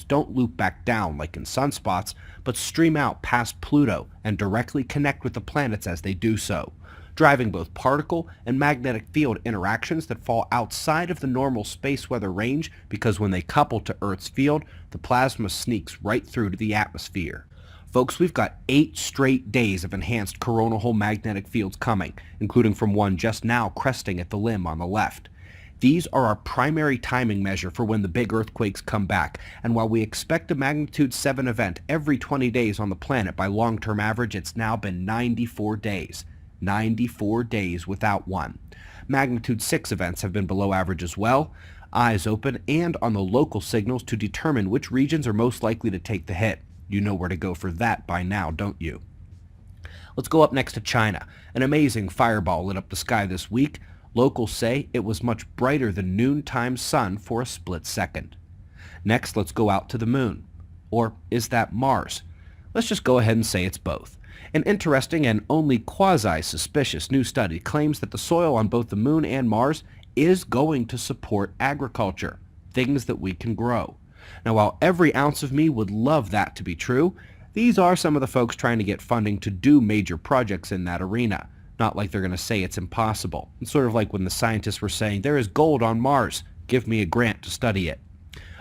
fields don't loop back down like in sunspots, but stream out past Pluto and directly connect with the planets as they do so, driving both particle and magnetic field interactions that fall outside of the normal space weather range because when they couple to Earth's field, the plasma sneaks right through to the atmosphere. Folks, we've got 8 straight days of enhanced coronal magnetic fields coming, including from one just now cresting at the limb on the left. These are our primary timing measure for when the big earthquakes come back, and while we expect a magnitude 7 event every 20 days on the planet by long-term average, it's now been 94 days. 94 days without one. Magnitude 6 events have been below average as well, eyes open and on the local signals to determine which regions are most likely to take the hit. You know where to go for that by now, don't you? Let's go up next to China. An amazing fireball lit up the sky this week. Locals say it was much brighter than noontime sun for a split second. Next, let's go out to the moon. Or is that Mars? Let's just go ahead and say it's both. An interesting and only quasi-suspicious new study claims that the soil on both the moon and Mars is going to support agriculture, things that we can grow. Now, while every ounce of me would love that to be true, these are some of the folks trying to get funding to do major projects in that arena. Not like they're going to say it's impossible. It's sort of like when the scientists were saying, there is gold on Mars, give me a grant to study it.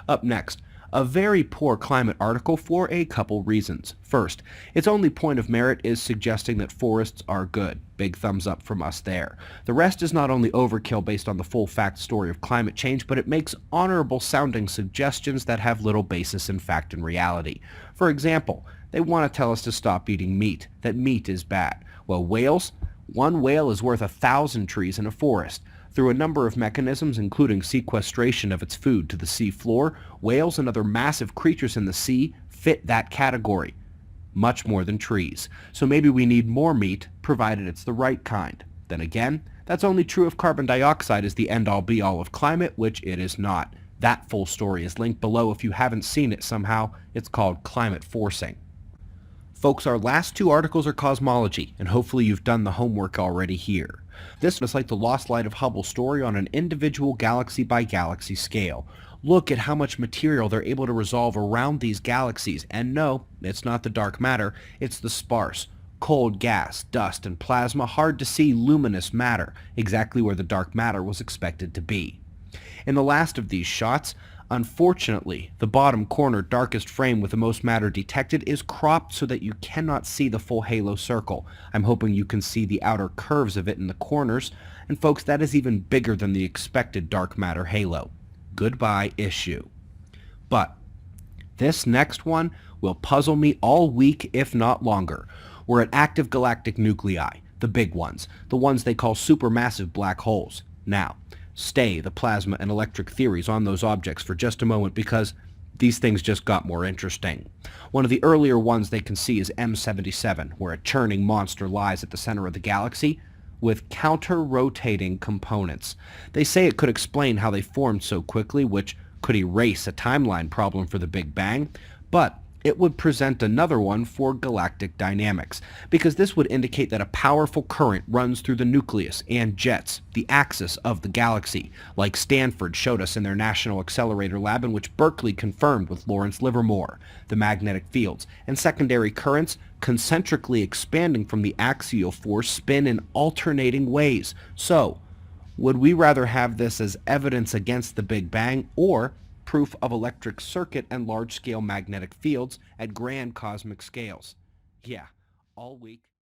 Up next, a very poor climate article for a couple reasons. First, its only point of merit is suggesting that forests are good. Big thumbs up from us there. The rest is not only overkill based on the full fact story of climate change, but it makes honorable sounding suggestions that have little basis in fact and reality. For example, they want to tell us to stop eating meat, that meat is bad. Well, whales? One whale is worth 1,000 trees in a forest. Through a number of mechanisms, including sequestration of its food to the sea floor, whales and other massive creatures in the sea fit that category. Much more than trees. So maybe we need more meat, provided it's the right kind. Then again, that's only true if carbon dioxide is the end-all be-all of climate, which it is not. That full story is linked below if you haven't seen it somehow. It's called climate forcing. Folks, our last 2 articles are cosmology, and hopefully you've done the homework already here. This is like the Lost Light of Hubble story on an individual galaxy-by-galaxy scale. Look at how much material they're able to resolve around these galaxies, and no, it's not the dark matter, it's the sparse, cold gas, dust, and plasma, hard-to-see luminous matter, exactly where the dark matter was expected to be. In the last of these shots, unfortunately, the bottom corner darkest frame with the most matter detected is cropped so that you cannot see the full halo circle. I'm hoping you can see the outer curves of it in the corners, and folks, that is even bigger than the expected dark matter halo. Goodbye, issue. But this next one will puzzle me all week, if not longer. We're at active galactic nuclei, the big ones, the ones they call supermassive black holes. Now, stay the plasma and electric theories on those objects for just a moment because these things just got more interesting. One of the earlier ones they can see is M77, where a churning monster lies at the center of the galaxy with counter-rotating components. They say it could explain how they formed so quickly, which could erase a timeline problem for the Big Bang, but it would present another one for galactic dynamics, because this would indicate that a powerful current runs through the nucleus and jets, the axis of the galaxy, like Stanford showed us in their National Accelerator Lab, and which Berkeley confirmed with Lawrence Livermore. The magnetic fields and secondary currents, concentrically expanding from the axial force, spin in alternating ways. So, would we rather have this as evidence against the Big Bang, or proof of electric circuit and large-scale magnetic fields at grand cosmic scales? Yeah, all week.